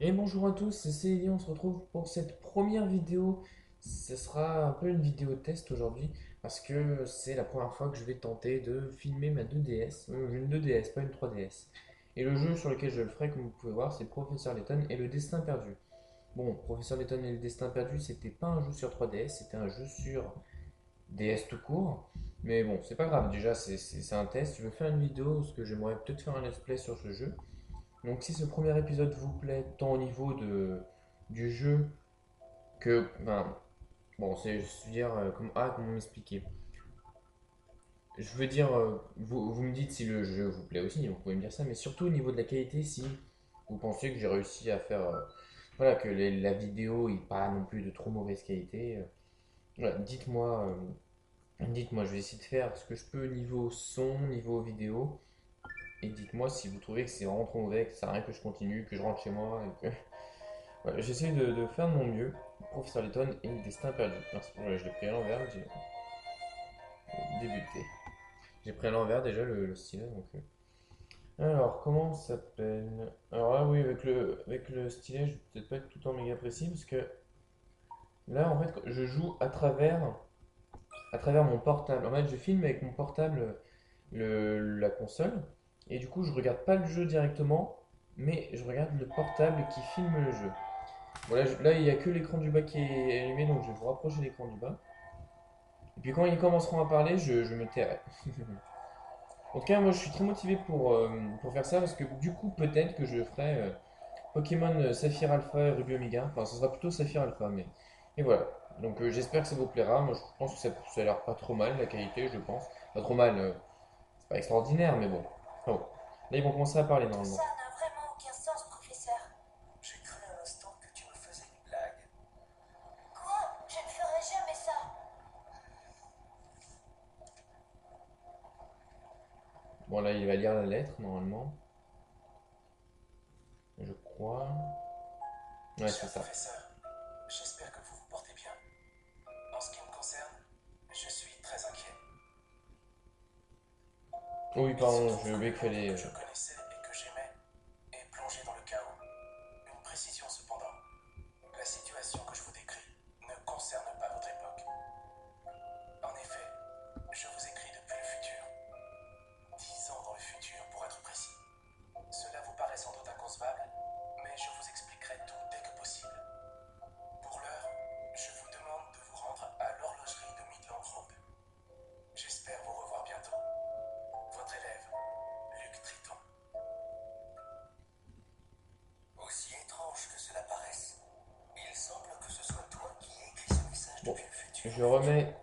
Et bonjour à tous, c'est Céline, on se retrouve pour cette première vidéo. Ce sera un peu une vidéo test aujourd'hui parce que c'est la première fois que je vais tenter de filmer ma 2DS. Une 2DS, pas une 3DS. Et le jeu sur lequel je le ferai, comme vous pouvez voir, c'est Professeur Layton et le Destin Perdu. Bon, Professeur Layton et le Destin Perdu, c'était pas un jeu sur 3DS, c'était un jeu sur DS tout court. Mais bon, c'est pas grave, déjà c'est un test. Je vais faire une vidéo parce que j'aimerais peut-être faire un let's play sur ce jeu. Donc si ce premier épisode vous plaît, tant au niveau du jeu que... Enfin, bon, c'est je veux dire... comment m'expliquer? Je veux dire, vous me dites si le jeu vous plaît aussi, vous pouvez me dire ça, mais surtout au niveau de la qualité, si vous pensez que j'ai réussi à faire... voilà, que la vidéo n'est pas non plus de trop mauvaise qualité. Voilà, dites-moi, je vais essayer de faire ce que je peux niveau son, niveau vidéo, et dites-moi si vous trouvez que c'est vraiment trop mauvais, que ça sert à rien que je continue, que je rentre chez moi, et que ouais, j'essaie de faire de mon mieux. Professeur Layton et le destin perdu. Merci. Ouais, je l'ai pris à l'envers, j'ai débuté. J'ai pris à l'envers déjà le stylet. Alors, comment ça s'appelle? Alors là, oui, avec le stylet, je vais peut-être pas être tout le temps méga précis parce que là, en fait, je joue à travers mon portable. En fait, je filme avec mon portable la console et du coup, je regarde pas le jeu directement, mais je regarde le portable qui filme le jeu. Voilà, là, il n'y a que l'écran du bas qui est allumé, donc je vais vous rapprocher l'écran du bas. Et puis quand ils commenceront à parler, je me tairai. En tout cas, moi je suis très motivé pour faire ça parce que du coup, peut-être que je ferai Pokémon Saphir Alpha et Ruby Omega. Enfin, ce sera plutôt Saphir Alpha, mais. Et voilà. Donc j'espère que ça vous plaira. Moi je pense que ça a l'air pas trop mal, la qualité, je pense. Pas trop mal, c'est pas extraordinaire, mais bon. Enfin, bon. Là, ils vont commencer à parler Tout normalement. ça n'a vraiment aucun sens, professeur. J'ai cru à l'instant que tu me faisais une blague. Quoi? Je ne ferai jamais ça. Bon, là, il va lire la lettre, normalement. Je crois. Ouais, c'est Cher ça. professeur, j'espère que vous vous portez bien. En ce qui me concerne, je suis très inquiet. Oui, Il se pardon, trouve j'ai que oublié le qu'il monde fallait. que je connaissais et que j'aimais est plongé dans le chaos. Une précision cependant. La situation que je vous décris ne concerne pas votre époque. En effet, je vous écris depuis le futur. 10 ans dans le futur pour être précis. Cela vous paraît sans doute inconcevable, mais je vous expliquerai tout dès que possible. Pour l'heure, je vous demande de vous rendre à l'horlogerie de Midland Road. J'espère vous revoir bientôt. Votre élève, Luc Triton. Aussi étrange que cela paraisse, il semble que ce soit toi qui aies écrit ce message Bon, depuis le futur, je en effet. remets,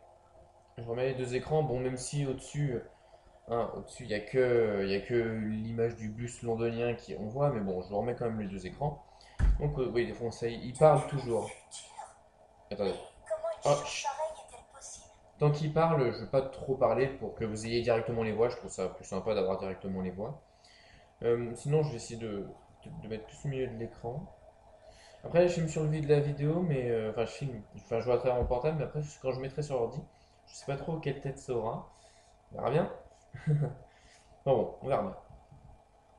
je remets les deux écrans. Bon, même si au-dessus, hein, au-dessus, il y a que l'image du bus londonien qui on voit, mais bon, je remets quand même les deux écrans. Donc, oui, des fois, il parle Depuis le toujours. futur? Attendez. Mais comment une Oh, chose chut. pareille est-elle possible? Tant qu'il parle, je ne vais pas trop parler pour que vous ayez directement les voix. Je trouve ça plus sympa d'avoir directement les voix. Sinon, je vais essayer de mettre plus au milieu de l'écran. Après, je filme sur la vidéo, mais enfin, je vois à travers mon portable, mais après, quand je mettrai sur l'ordi, je sais pas trop quelle tête ça aura. On verra bien. Bon, bon, on verra bien.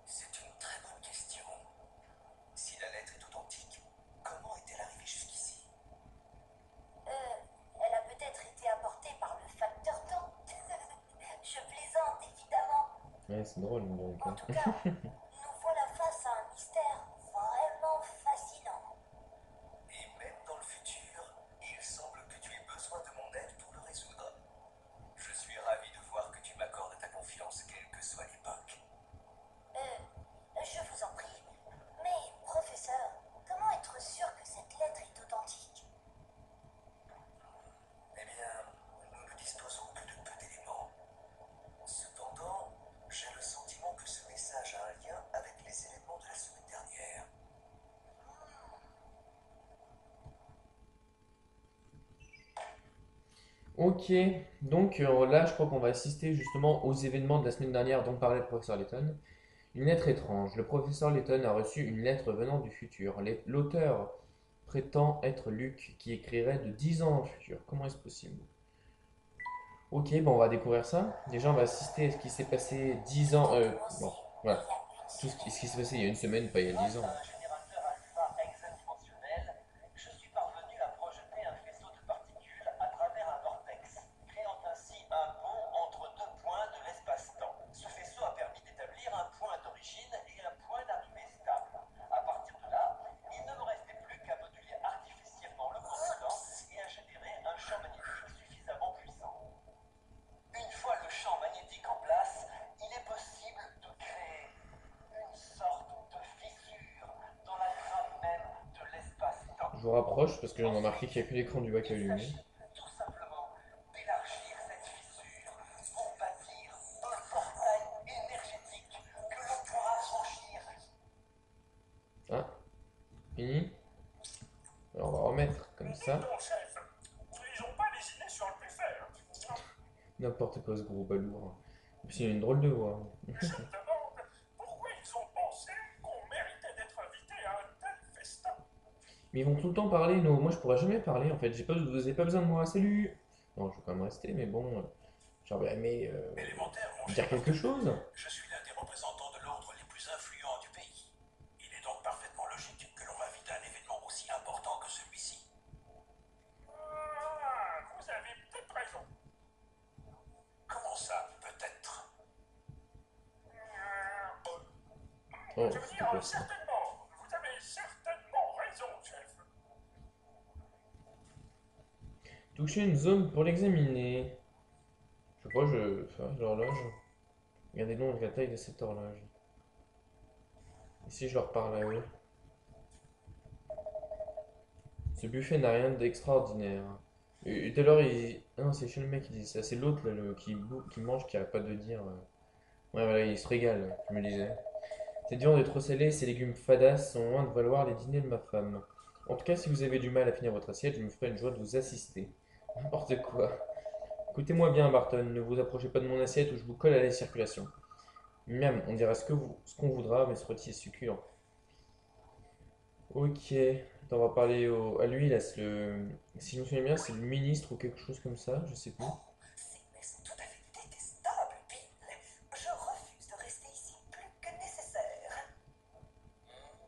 C'est une très bonne question. Si la lettre est authentique, comment est-elle arrivée jusqu'ici? Elle a peut-être été apportée par le facteur temps. Je plaisante, évidemment. Ouais, c'est drôle, donc. En tout cas, nous voilà face à un mystère vraiment fascinant. Et même dans le futur, il semble que tu aies besoin de mon aide pour le résoudre. Je suis ravi de voir que tu m'accordes ta confiance, quelle que soit l'époque. Je vous en prie. Mais, professeur, comment être sûr que cette lettre est authentique? Eh bien, nous ne disposons que de peu d'éléments. Cependant, j'ai le sentiment que ce message a un lien avec les événements de la semaine dernière. Ok, donc là, je crois qu'on va assister justement aux événements de la semaine dernière dont parlait le professeur Letton. Une lettre étrange. Le professeur Letton a reçu une lettre venant du futur. L'auteur prétend être Luc, qui écrirait de 10 ans dans le futur. Comment est-ce possible? Ok, bon, on va découvrir ça. Déjà, on va assister à ce qui s'est passé 10 Tout ans. a commencé Bon, il voilà. y a une Tout ce qui semaine. s'est passé il y a une semaine, pas il y a 10 ans. vous rapproche parce que j'ai remarqué qu'il n'y a que l'écran du bas qui est Il allumé. s'agit tout simplement d'élargir cette fissure pour bâtir un portail énergétique que l'on pourra franchir. Ah, fini. Alors on va remettre comme Dites ça. donc, chef, ils ont pas lésiné sur le faire. N'importe quoi ce gros balourd. En plus, il a une drôle de voix. Je me demande pourquoi ils ont pensé qu'on méritait d'être invité à un tel festin. Mais ils vont tout le temps parler, non, moi je pourrais jamais parler en fait, vous avez pas besoin de moi, salut! Non, je vais quand même rester, mais bon, j'aurais aimé Élémentaire, mon dire cher quelque Bartholomé. chose. Je suis l'un des représentants de l'ordre les plus influents du pays. Il est donc parfaitement logique que l'on m'invite à un événement aussi important que celui-ci. Ah, vous avez peut-être raison. Comment ça, peut-être? Oh, Je veux c'était dire, quoi ça? certainement. Vous avez certainement raison, chef. Toucher une zone pour l'examiner. Je sais pas, je fais l'horloge. Regardez donc la taille de cette horloge. Et si je leur parle à eux? Ce buffet n'a rien d'extraordinaire. Et tout à l'heure, il... Ah non, c'est chez le mec qui dit ça. C'est l'autre là, qui mange, qui arrête pas de dire. Ouais, voilà, il se régale, je me disais. Cette viande est trop salée, ces légumes fadas sont loin de valoir les dîners de ma femme. En tout cas, si vous avez du mal à finir votre assiette, je me ferai une joie de vous assister. N'importe quoi. Écoutez-moi bien, Barton, ne vous approchez pas de mon assiette ou je vous colle à la circulation. Miam, on dira ce qu'on voudra, mais ce rôti est succulent. Ok, attends, on va parler à lui, là, si je me souviens bien, c'est le ministre ou quelque chose comme ça, je sais plus. C'est tout à fait détestable, Bill. Je refuse de rester ici plus que nécessaire.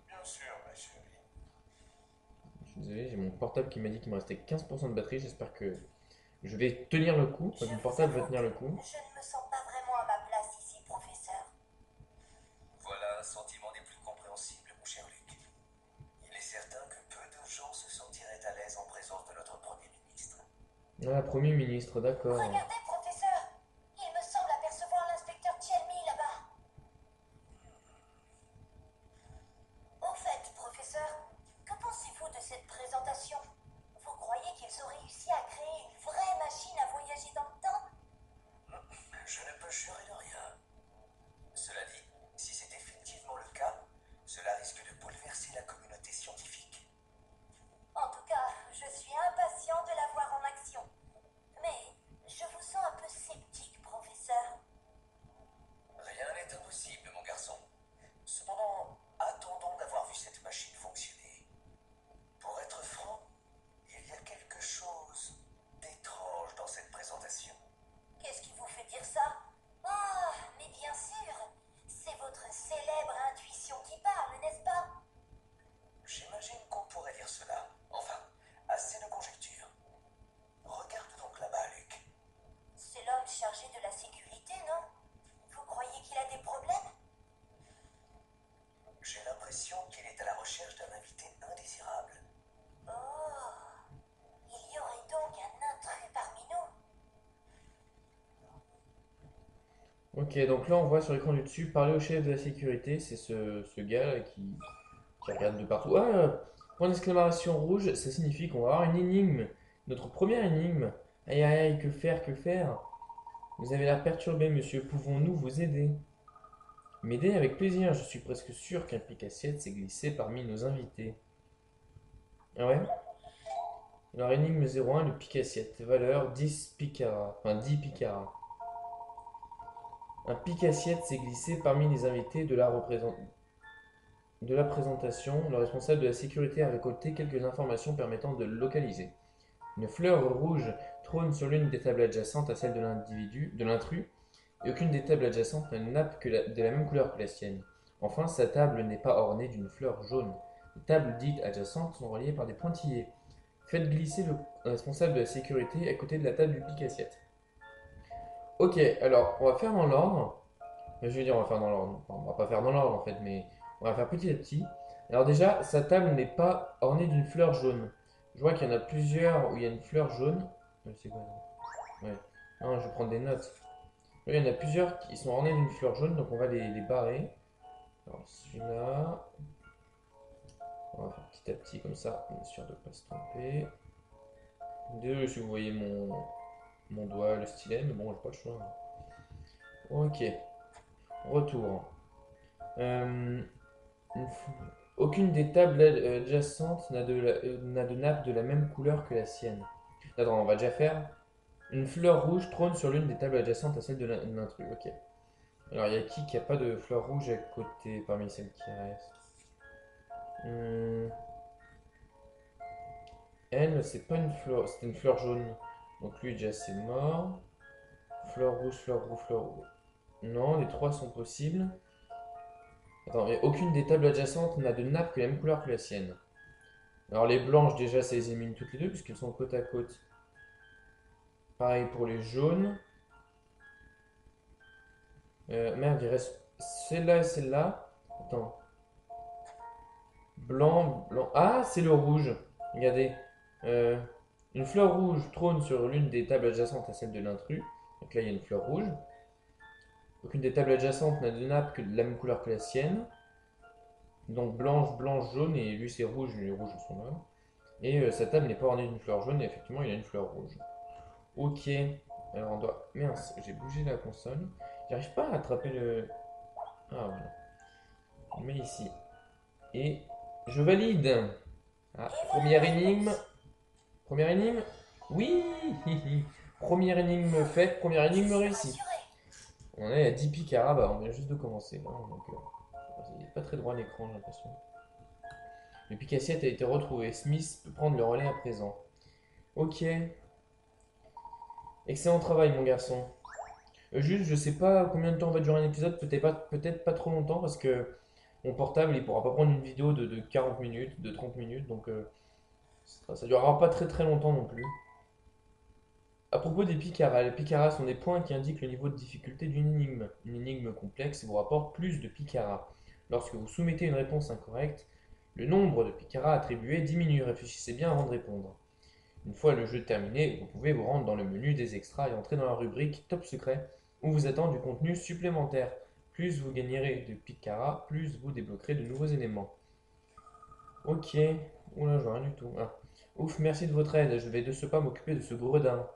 Bien sûr, ma chérie. Je suis désolé, j'ai mon portable qui m'a dit qu'il me restait 15% de batterie, j'espère que je vais tenir le coup, enfin, Je mon vous portable va avoue tenir que le coup. je ne me sens pas vraiment à ma place ici, professeur. Voilà un sentiment des plus compréhensibles, mon cher Luc. Il est certain que peu de gens se sentiraient à l'aise en présence de notre Premier ministre. Ah, Premier ministre, d'accord. Regardez, professeur. Il me semble apercevoir l'inspecteur Chelmy là-bas. Au fait, professeur, que pensez-vous de cette présentation? Vous croyez qu'ils ont réussi à créer une vraie machine à voyager dans le temps? Je ne peux jurer de rien. Cela dit, si c'est effectivement le cas, cela risque de bouleverser la communauté scientifique. En tout cas, je suis impatient de la voir en action. Mais je vous sens un peu sceptique, professeur. Rien n'est impossible, mon garçon. Cependant, attendons d'avoir vu cette machine fonctionner. Pour être franc, il y a quelque chose d'étrange dans cette présentation. Qu'est-ce qui vous fait dire ça? Ah, mais bien sûr, c'est votre célèbre intuition qui parle, n'est-ce pas? J'imagine qu'on pourrait dire cela. Enfin, assez de conjectures. Regarde donc là-bas, Luc. C'est l'homme chargé de la sécurité, non? Vous croyez qu'il a des problèmes? J'ai l'impression qu'il est à la recherche d'un invité indésirable. Oh, il y aurait donc un intrus parmi nous. Ok, donc là on voit sur l'écran du dessus parler au chef de la sécurité, c'est ce gars là qui regarde de partout. Ah, point d'exclamation rouge, ça signifie qu'on va avoir une énigme. Notre première énigme. Aïe aïe aïe, que faire, que faire? Vous avez l'air perturbé, monsieur, pouvons-nous vous aider? M'aider avec plaisir, je suis presque sûr qu'un pic-assiette s'est glissé parmi nos invités. Ah ouais? Alors énigme 01, le pic-assiette, valeur 10 picaras, enfin 10 picaras. Un pic-assiette s'est glissé parmi les invités de la présentation. Le responsable de la sécurité a récolté quelques informations permettant de le localiser. Une fleur rouge trône sur l'une des tables adjacentes à celle de l'intrus, et aucune des tables adjacentes n'a une nappe de la même couleur que la sienne. Enfin, sa table n'est pas ornée d'une fleur jaune. Les tables dites adjacentes sont reliées par des pointillés. Faites glisser le responsable de la sécurité à côté de la table du pic-assiette. Ok, alors on va faire dans l'ordre. Je veux dire, on va faire dans l'ordre. Enfin, on va pas faire dans l'ordre en fait, mais on va faire petit à petit. Alors déjà, sa table n'est pas ornée d'une fleur jaune. Je vois qu'il y en a plusieurs où il y a une fleur jaune. C'est quoi ça? Ouais. Non, je vais prendre des notes. Là, il y en a plusieurs qui sont ornés d'une fleur jaune, donc on va les barrer. Alors celui-là, on va faire petit à petit comme ça, on est sûr de ne pas se tromper. Désolé si vous voyez mon doigt, le stylet, mais bon, j'ai pas le choix. Ok, retour. Euh, une f- Aucune des tables adjacentes n'a de nappe de la même couleur que la sienne. Attends, on va déjà faire. Une fleur rouge trône sur l'une des tables adjacentes à celle de de l'intrus. Ok. Alors, il y a qui a pas de fleur rouge à côté parmi celles qui restent? Hmm, Elle, c'est pas une fleur, c'était une fleur jaune. Donc lui, déjà, c'est mort. Fleur rouge, fleur rouge, fleur rouge. Non, les trois sont possibles. Attends, mais aucune des tables adjacentes n'a de nappe que la même couleur que la sienne. Alors les blanches, déjà, ça les élimine toutes les deux puisqu'elles sont côte à côte. Pareil pour les jaunes. Merde, il reste celle-là et celle-là. Attends. Blanc, blanc. Ah, c'est le rouge. Regardez. Euh, une fleur rouge trône sur l'une des tables adjacentes à celle de l'intrus. Donc là, il y a une fleur rouge. Aucune des tables adjacentes n'a de nappe que de la même couleur que la sienne. Donc blanche, blanche, jaune, et lui c'est rouge, les rouges sont là. Et sa table n'est pas ornée d'une fleur jaune, et effectivement il y a une fleur rouge. Ok, alors on doit. Mince, j'ai bougé la console. J'arrive pas à attraper le. Ah voilà. On le met ici. Et je valide. Ah, première énigme. Première énigme. Oui. Première énigme faite, première énigme réussie. On est à 10 pics à rabat, on vient juste de commencer. Hein, donc, il n'est pas très droit à l'écran, j'ai l'impression. Le pic assiette a été retrouvé. Smith peut prendre le relais à présent. Ok. Excellent travail, mon garçon. Juste, je sais pas combien de temps va durer un épisode. Peut-être pas trop longtemps parce que mon portable, il pourra pas prendre une vidéo de 40 minutes, de 30 minutes. Donc, ça durera pas très très longtemps non plus. À propos des picaras, les picaras sont des points qui indiquent le niveau de difficulté d'une énigme. Une énigme complexe vous rapporte plus de picaras. Lorsque vous soumettez une réponse incorrecte, le nombre de picaras attribués diminue. Réfléchissez bien avant de répondre. Une fois le jeu terminé, vous pouvez vous rendre dans le menu des extras et entrer dans la rubrique Top secret où vous attend du contenu supplémentaire. Plus vous gagnerez de picaras, plus vous débloquerez de nouveaux éléments. Ok. Oula, je vois rien du tout. Ah. Ouf, merci de votre aide. Je vais de ce pas m'occuper de ce gredin.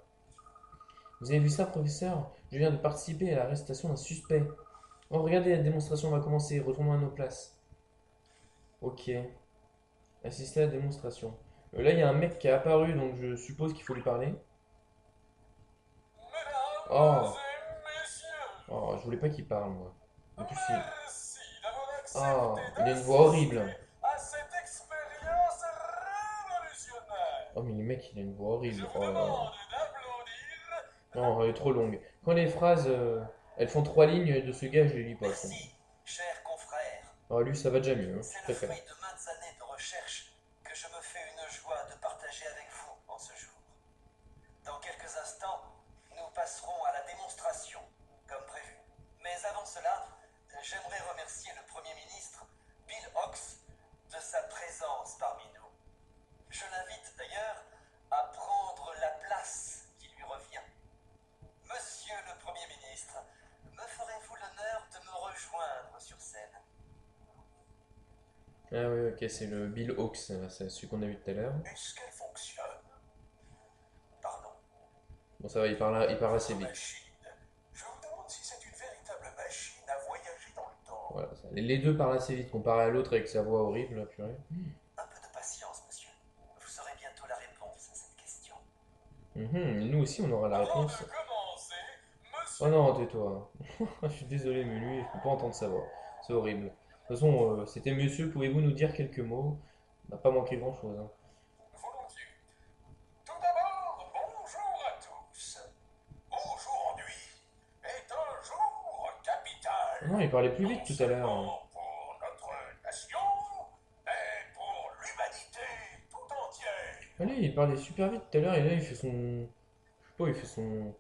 Vous avez vu ça, professeur? Je viens de participer à l'arrestation d'un suspect. Oh, regardez, la démonstration va commencer. Retournons à nos places. Ok. Assister à la démonstration. Là, il y a un mec qui est apparu, donc je suppose qu'il faut lui parler. Mesdames Oh, et messieurs, oh, je voulais pas qu'il parle, moi. En plus, il... merci d'avoir accepté Oh, il a une voix d'assister horrible. à cette expérience révolutionnaire. Oh, mais le mec, il a une voix Je horrible. vous Oh là là. demande d'applaudir Non, elle est trop longue. Quand les phrases, elles font trois lignes de ce gars, je les lis pas. Merci, cher confrère. Oh, lui, ça va déjà mieux, hein, je C'est le préfère. fruit de maintes années de recherche que je me fais une joie de partager avec vous en ce jour. Dans quelques instants, nous passerons à la démonstration, comme prévu. Mais avant cela, j'aimerais remercier le Premier ministre, Bill Hawks, de sa présence parmi nous. Je l'invite d'ailleurs à prendre la place qui lui revient. Monsieur le Premier ministre, me ferez-vous l'honneur de me rejoindre sur scène? Ah oui, ok, c'est le Bill Hawks, c'est celui qu'on a vu tout à l'heure. est-ce qu'elle fonctionne? Pardon. Bon, ça va, il parle assez vite. Machine. Je vous demande si c'est une véritable machine à voyager dans le temps. Voilà, les deux parlent assez vite comparé à l'autre avec sa voix horrible, là, purée. Un peu de patience, monsieur. Vous aurez bientôt la réponse à cette question. Et nous aussi, on aura la Avant de réponse. commencer, Oh monsieur... non, tais-toi. Je suis désolé, mais lui, je peux pas entendre sa voix. C'est horrible. De toute façon, c'était monsieur, pouvez-vous nous dire quelques mots? On n'a pas manqué grand-chose. Hein. Volontiers. Tout d'abord, bonjour à tous. Aujourd'hui est un jour Ah capital. non, il parlait plus Non vite tout à l'heure. Hein. seulement pour notre nation, mais pour l'humanité tout entière. Allez, il parlait super vite tout à l'heure et là, il fait son. Je sais pas, il fait son.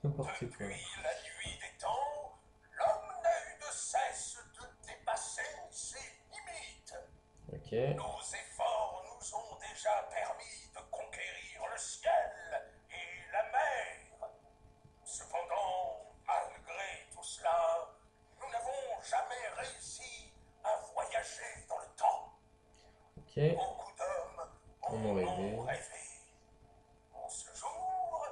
N'importe quoi. Depuis la nuit des temps, l'homme n'a eu de cesse de dépasser ses limites. Ok. Nos efforts nous ont déjà permis de conquérir le ciel et la mer. Cependant, malgré tout cela, nous n'avons jamais réussi à voyager dans le Ok, Beaucoup d'hommes on en en rêvé. ont rêvé. En ce jour,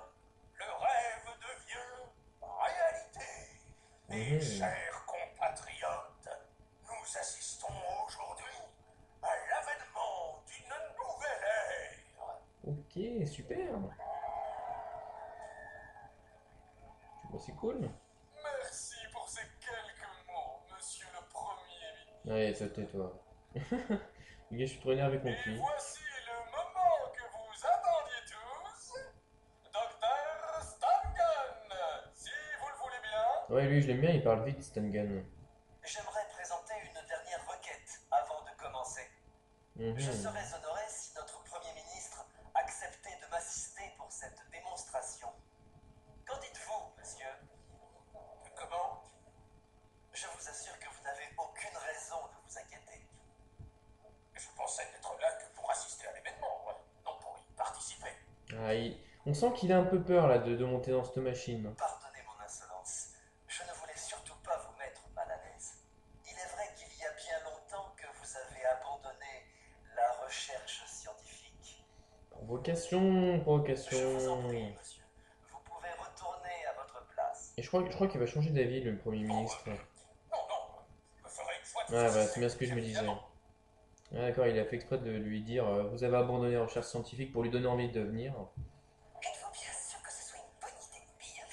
le rêve devient réalité. Mes Mhm. chers compatriotes, nous assistons aujourd'hui à l'avènement d'une nouvelle ère. Ok, super. Bah, c'est cool. Merci pour ces quelques mots, monsieur le Premier ministre. Allez, toi, tais-toi. Ok, je suis trop énervé contre Et lui. voici le moment que vous attendiez tous. Docteur Stangan, si vous le voulez bien. Ouais, lui, je l'aime bien, il parle vite, Stangan. J'aimerais présenter une dernière requête avant de commencer. Je Mhm. serais honoré si notre Premier ministre acceptait de m'assister pour cette démonstration. Qu'en dites-vous, monsieur? Comment? Je vous assure que vous n'avez aucune raison de vous inquiéter. Je pensais n'être là que pour assister à l'événement, non pour y participer. Ah, on sent qu'il a un peu peur là de monter dans cette machine. Pardonnez mon insolence. Je ne voulais surtout pas vous mettre mal à l'aise. Il est vrai qu'il y a bien longtemps que vous avez abandonné la recherche scientifique. Provocation, Je vous en prie, provocation. monsieur. Vous pouvez retourner à votre place. Et je crois qu'il va changer d'avis, le Premier ministre. Non, non, je me ferai une fois de vous Ah, bah, c'est assister, bien ce que je bien me disais. évidemment. Ah, d'accord, il a fait exprès de lui dire vous avez abandonné la recherche scientifique pour lui donner envie de venir. Êtes-vous bien sûr que ce soit une bonne idée, Bill?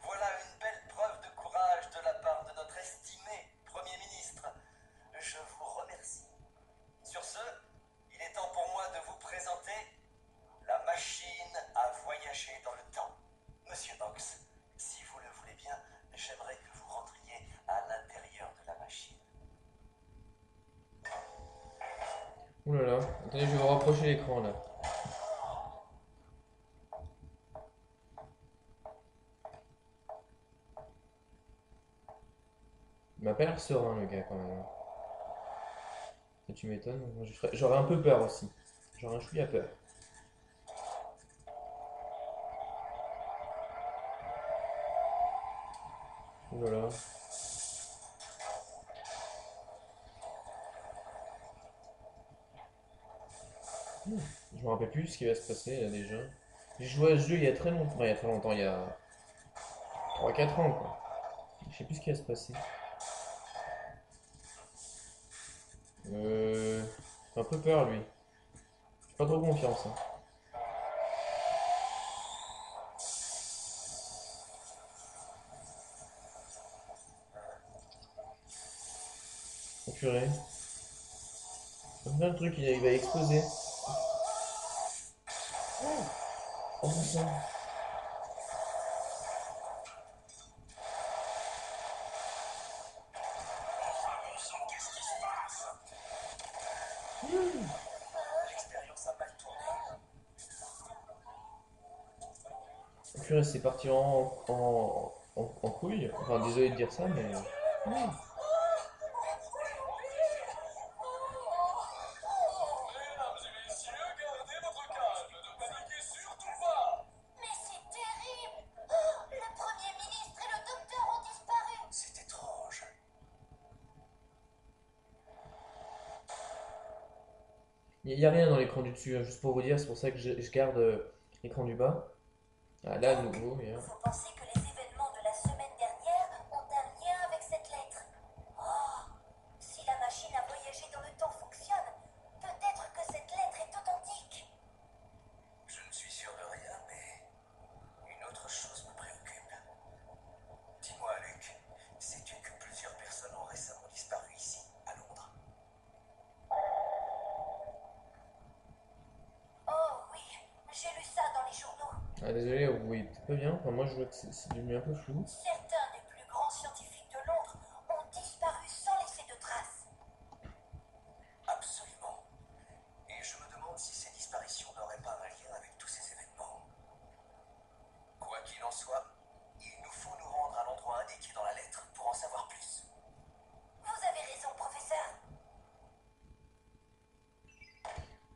Voilà une belle preuve de courage de la part de notre estimé Premier ministre. Je vous remercie. Sur ce, il est temps pour moi de vous présenter la machine à voyager dans le temps. Monsieur Ox, si vous le voulez bien, j'aimerais que vous rentriez à l'intérieur de la machine. Ouh là là, attendez, je vais vous rapprocher l'écran là. Il m'a pas l'air serein le gars quand même. Ça, tu m'étonnes. Moi, j'aurais un peu peur aussi. J'aurais un chouïa peur. Ouh là là. Je me rappelle plus ce qui va se passer là déjà. J'ai joué à ce jeu il y a très longtemps. Enfin, il y a très longtemps, il y a 3 4 ans quoi. Je sais plus ce qui va se passer. J'ai un peu peur lui. J'ai pas trop confiance, hein. Oh purée. Là, le truc il va exploser. Oh bon sang. Qu'est-ce qui se passe? L'expérience a mal tourné. Oh purée, c'est parti en couille. Enfin, désolé de dire ça, mais. Mesdames et messieurs, gardez votre calme, ne paniquez surtout pas. Mais c'est terrible! Oh, le Premier ministre et le docteur ont disparu! C'est étrange. Il n'y a rien dans l'écran du dessus, hein, juste pour vous dire, c'est pour ça que je garde l'écran du bas. Ah là, de nouveau, et hop. Vous pensez que les événements de la semaine dernière ont un lien avec cette lettre? Oh, si la machine à voyager dans le temps fonctionne, peut-être que cette lettre est authentique. Je ne suis sûr de rien, mais une autre chose me préoccupe. Dis-moi, Luc, sais-tu que plusieurs personnes ont récemment disparu ici, à Londres? Oh oui, j'ai lu ça dans les journaux. Ah désolé, vous voyez peut-être pas bien. Enfin, moi je vois que c'est devenu un peu flou. Certains des plus grands scientifiques de Londres ont disparu sans laisser de traces. Absolument. Et je me demande si ces disparitions n'auraient pas un lien avec tous ces événements. Quoi qu'il en soit, il nous faut nous rendre à l'endroit indiqué dans la lettre pour en savoir plus. Vous avez raison, professeur.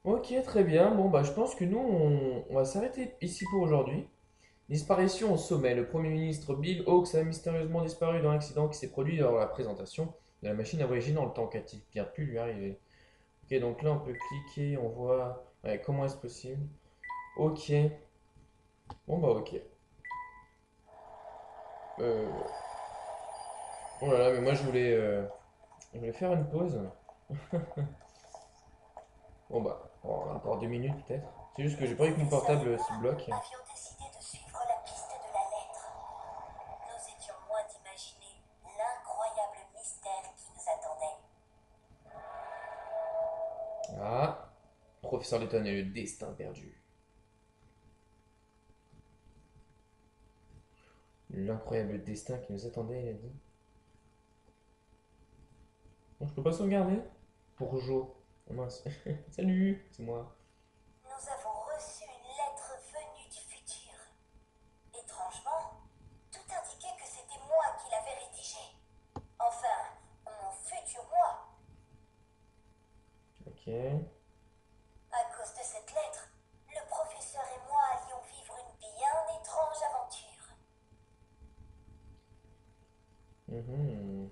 Ok, très bien. Bon, bah je pense que nous, on va s'arrêter ici pour aujourd'hui. Disparition au sommet. Le Premier ministre Bill Hawkes a mystérieusement disparu dans l'accident qui s'est produit lors de la présentation de la machine à voyager dans le temps. Qu'a-t-il bien pu lui arriver? Ok, donc là on peut cliquer, on voit ouais, comment est-ce possible. Ok. Bon bah ok. Euh, Oh là là, mais moi je voulais faire une pause. Bon bah, encore 2 minutes peut-être. C'est juste que j'ai pas envie que mon Professeur portable et se moi bloque. avions décidé de suivre la piste de la lettre. Nous étions loin d'imaginer l'incroyable mystère qui nous attendait. Ah, professeur Layton et le destin perdu. L'incroyable destin qui nous attendait, il a dit. Bon, je peux pas sauvegarder? Pour Jo. Oh mince. Salut, c'est moi. Nous avons reçu une lettre venue du futur. Étrangement, tout indiquait que c'était moi qui l'avais rédigée. Enfin, mon futur moi. Ok. À cause de cette lettre, le professeur et moi allions vivre une bien étrange aventure. Mhm.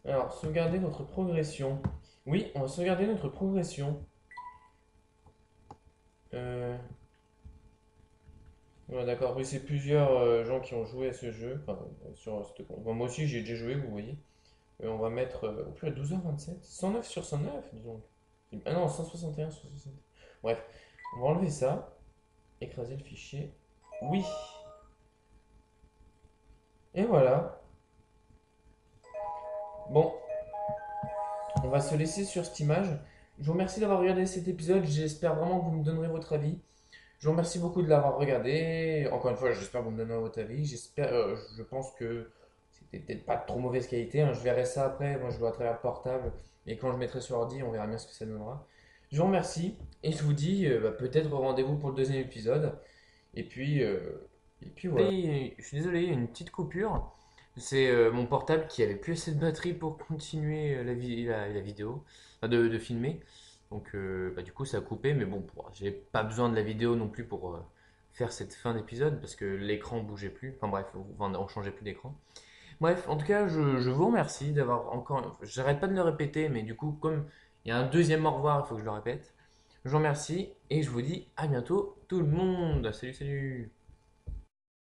Alors, sauvegarder notre progression. Oui, on va sauvegarder notre progression. Euh, Ouais, d'accord, oui, c'est plusieurs gens qui ont joué à ce jeu. Enfin, bon, moi aussi, j'ai déjà joué, vous voyez. On va mettre. Oh purée, 12h27. 109 sur 109, disons. Ah non, 161 sur 60. Bref, on va enlever ça. Écraser le fichier. Oui. Et voilà. Bon, on va se laisser sur cette image. Je vous remercie d'avoir regardé cet épisode. J'espère vraiment que vous me donnerez votre avis. Je vous remercie beaucoup de l'avoir regardé. Encore une fois, j'espère que vous me donnerez votre avis. Je pense que c'était peut-être pas de trop mauvaise qualité, hein. Je verrai ça après. Moi, je vois à travers le portable. Et quand je mettrai sur ordi, on verra bien ce que ça donnera. Je vous remercie. Et je vous dis bah, peut-être au rendez-vous pour le deuxième épisode. Et puis, euh, et puis voilà. Je suis désolé, il y a une petite coupure. C'est mon portable qui avait plus assez de batterie pour continuer la vidéo, enfin, de filmer. Donc bah, du coup ça a coupé, mais bon, j'ai pas besoin de la vidéo non plus pour faire cette fin d'épisode parce que l'écran bougeait plus. Enfin bref, on changeait plus d'écran. Bref, en tout cas, je vous remercie d'avoir encore. J'arrête pas de le répéter, mais du coup, comme il y a un deuxième au revoir, il faut que je le répète. Je vous remercie et je vous dis à bientôt tout le monde. Salut, salut.